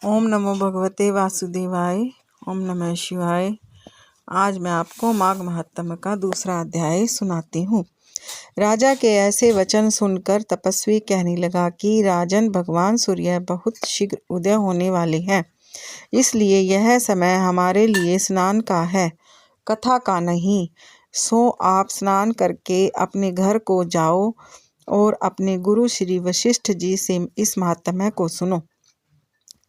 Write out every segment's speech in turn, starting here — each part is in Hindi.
ओम नमो भगवते वासुदेवाय। ओम नमः शिवाय। आज मैं आपको माघ महात्म्य का दूसरा अध्याय सुनाती हूँ। राजा के ऐसे वचन सुनकर तपस्वी कहने लगा कि राजन, भगवान सूर्य बहुत शीघ्र उदय होने वाले हैं, इसलिए यह समय हमारे लिए स्नान का है, कथा का नहीं। सो आप स्नान करके अपने घर को जाओ और अपने गुरु श्री वशिष्ठ जी से इस महात्म्य को सुनो।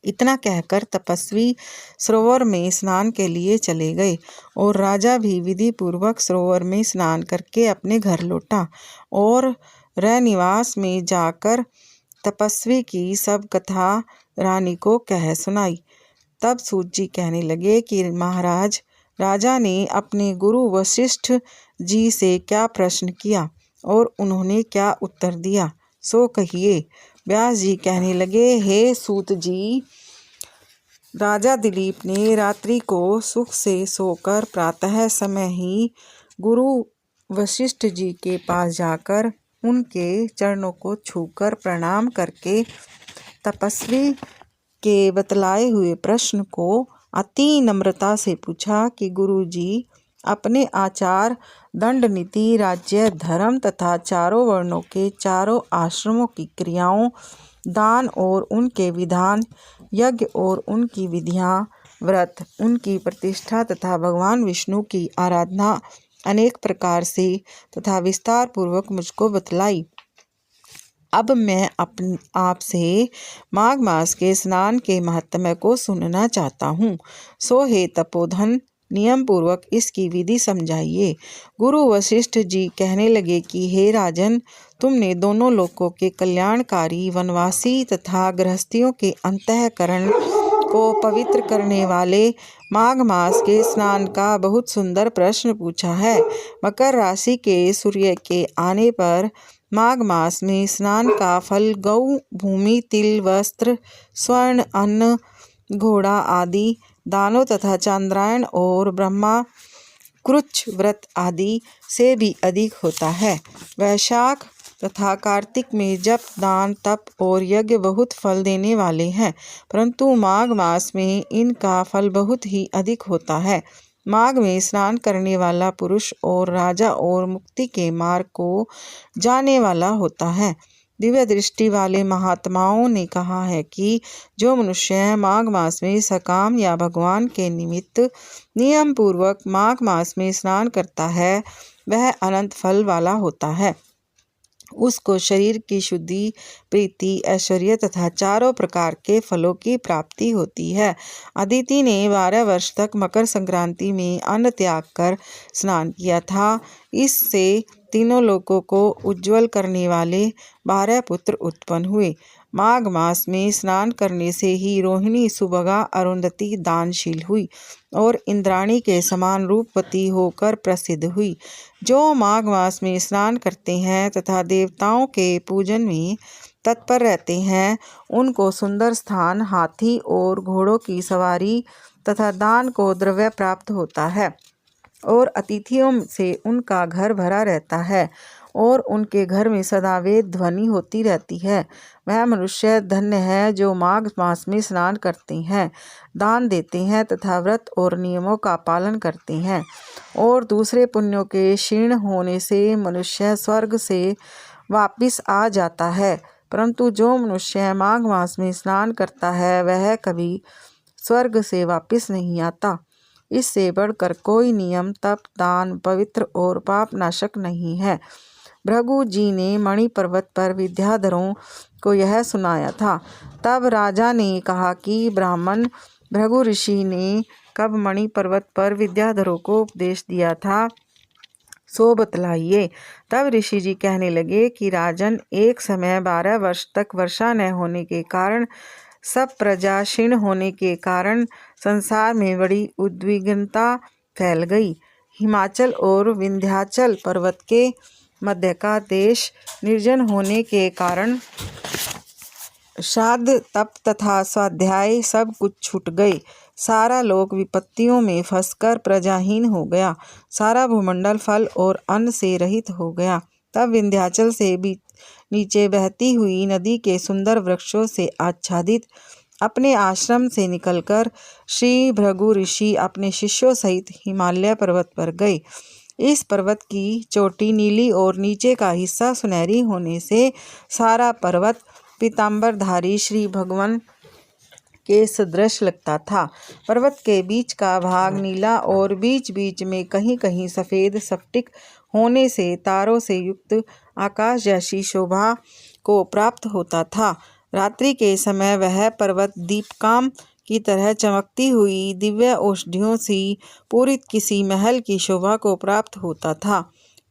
इतना कहकर तपस्वी सरोवर में स्नान के लिए चले गए और राजा भी विधि पूर्वक सरोवर में स्नान करके अपने घर लौटा और रनिवास में जाकर तपस्वी की सब कथा रानी को कह सुनाई। तब सूत जी कहने लगे कि महाराज, राजा ने अपने गुरु वशिष्ठ जी से क्या प्रश्न किया और उन्होंने क्या उत्तर दिया, सो कहिए। व्यास जी कहने लगे, हे सूत जी, राजा दिलीप ने रात्रि को सुख से सोकर प्रातः समय ही गुरु वशिष्ठ जी के पास जाकर उनके चरणों को छूकर प्रणाम करके तपस्वी के बतलाए हुए प्रश्न को अति नम्रता से पूछा कि गुरु जी, अपने आचार, दंड नीति, राज्य, धर्म तथा चारों वर्णों के चारों आश्रमों की क्रियाओं, दान और उनके विधान, यज्ञ और उनकी विधियाँ, व्रत, उनकी प्रतिष्ठा तथा भगवान विष्णु की आराधना अनेक प्रकार से तथा विस्तार पूर्वक मुझको बतलाई। अब मैं आपसे माघ मास के स्नान के महात्म्य को सुनना चाहता हूँ। सो हे तपोधन, नियम पूर्वक इसकी विधि समझाइए। गुरु वशिष्ठ जी कहने लगे कि हे राजन, तुमने दोनों लोकों के कल्याणकारी, वनवासी तथा गृहस्थियों के अंतःकरण को पवित्र करने वाले माघ मास के स्नान का बहुत सुंदर प्रश्न पूछा है। मकर राशि के सूर्य के आने पर माघ मास में स्नान का फल गौ, भूमि, तिल, वस्त्र, स्वर्ण, अन्न, घोड़ा आदि दानों तथा चांद्रायण और ब्रह्मा कृच्छ व्रत आदि से भी अधिक होता है। वैशाख तथा कार्तिक में जप, दान, तप और यज्ञ बहुत फल देने वाले हैं, परंतु माघ मास में इनका फल बहुत ही अधिक होता है। माघ में स्नान करने वाला पुरुष और राजा और मुक्ति के मार्ग को जाने वाला होता है। दिव्य दृष्टि वाले महात्माओं ने कहा है कि जो मनुष्य माघ मास में सकाम या भगवान के निमित्त नियम पूर्वक माघ मास में स्नान करता है, वह अनंत फल वाला होता है। उसको शरीर की शुद्धि, प्रीति, ऐश्वर्य तथा चारों प्रकार के फलों की प्राप्ति होती है। अदिति ने 12 वर्ष तक मकर संक्रांति में अन्न त्याग कर स्नान किया था। इससे तीनों लोकों को उज्जवल करने वाले 12 पुत्र उत्पन्न हुए। माघ मास में स्नान करने से ही रोहिणी, सुभगा, अरुंधति दानशील हुई और इंद्राणी के समान रूपवती होकर प्रसिद्ध हुई। जो माघ मास में स्नान करते हैं तथा देवताओं के पूजन में तत्पर रहते हैं, उनको सुंदर स्थान, हाथी और घोड़ों की सवारी तथा दान को द्रव्य प्राप्त होता है और अतिथियों से उनका घर भरा रहता है और उनके घर में सदा वेद ध्वनि होती रहती है। वह मनुष्य धन्य है जो माघ मास में स्नान करते हैं, दान देते हैं तथा व्रत और नियमों का पालन करते हैं और दूसरे पुण्यों के क्षीण होने से मनुष्य स्वर्ग से वापिस आ जाता है। परंतु जो मनुष्य माघ मास में स्नान करता है, वह कभी स्वर्ग से वापिस नहीं आता। इससे बढ़कर कोई नियम, तप, दान, पवित्र और पाप नाशक नहीं है। भृगु जी ने मणि पर्वत पर विद्याधरों को यह सुनाया था। तब राजा ने कहा कि ब्राह्मण, भृगु ऋषि ने कब मणि पर्वत पर विद्याधरों को उपदेश दिया था, सो बतलाइए। तब ऋषि जी कहने लगे कि राजन, एक समय 12 वर्ष तक वर्षा न होने के कारण, सब प्रजा क्षीण होने के कारण संसार में बड़ी उद्विग्नता फैल गई। हिमाचल और विंध्याचल पर्वत के मध्य का देश निर्जन होने के कारण श्राद्ध, तप तथा स्वाध्याय सब कुछ छूट गए। सारा लोक विपत्तियों में फंसकर प्रजाहीन हो गया। सारा भूमंडल फल और अन्न से रहित हो गया। तब विंध्याचल से भी नीचे बहती हुई नदी के सुंदर वृक्षों से आच्छादित अपने आश्रम से निकलकर श्री भृगु ऋषि अपने शिष्यों सहित हिमालय पर्वत पर गए। इस पर्वत की चोटी नीली और नीचे का हिस्सा सुनहरी होने से सारा पर्वत पीताम्बरधारी श्री भगवान के सदृश लगता था। पर्वत के बीच का भाग नीला और बीच बीच में कहीं कहीं सफ़ेद स्फटिक होने से तारों से युक्त आकाश जैसी शोभा को प्राप्त होता था। रात्रि के समय वह पर्वत दीपकाम की तरह चमकती हुई दिव्य औषधियों से पूरित किसी महल की शोभा को प्राप्त होता था।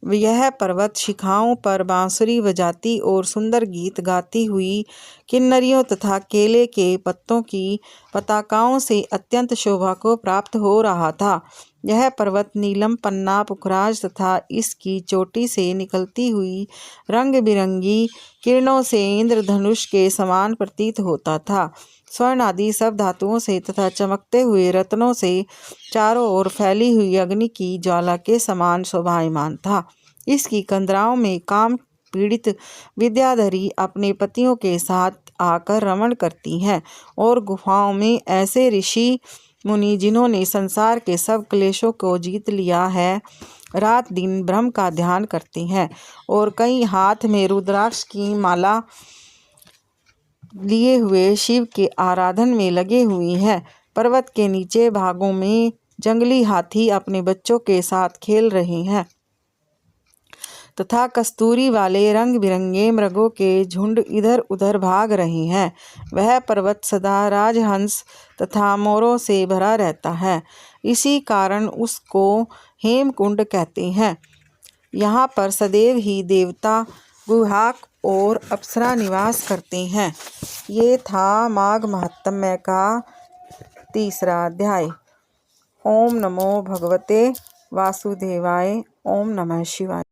यह पर्वत शिखाओं पर बांसुरी बजाती और सुंदर गीत गाती हुई किन्नरियों तथा केले के पत्तों की पताकाओं से अत्यंत शोभा को प्राप्त हो रहा था। यह पर्वत नीलम, पन्ना, पुखराज तथा इसकी चोटी से निकलती हुई रंग बिरंगी किरणों से इंद्रधनुष के समान प्रतीत होता था। स्वर्ण आदि सब धातुओं से तथा चमकते हुए रत्नों से चारों ओर फैली हुई अग्नि की ज्वाला के समान शोभायमान था। इसकी कंदराओं में काम पीड़ित विद्याधरी अपने पतियों के साथ आकर रमण करती हैं और गुफाओं में ऐसे ऋषि मुनि जिन्होंने संसार के सब क्लेशों को जीत लिया है रात दिन ब्रह्म का ध्यान करते हैं और कई हाथ में रुद्राक्ष की माला लिए हुए शिव के आराधन में लगे हुए हैं। पर्वत के नीचे भागों में जंगली हाथी अपने बच्चों के साथ खेल रहे हैं तथा कस्तूरी वाले रंग बिरंगे मृगों के झुंड इधर उधर भाग रहे हैं। वह पर्वत सदा राजहंस तथा मोरों से भरा रहता है, इसी कारण उसको हेमकुंड कहते हैं। यहाँ पर सदैव ही देवता, गुहाक और अप्सरा निवास करते हैं। ये था माघ महात्म्य का तीसरा अध्याय। ओम नमो भगवते वासुदेवाय। ओम नमः शिवाय।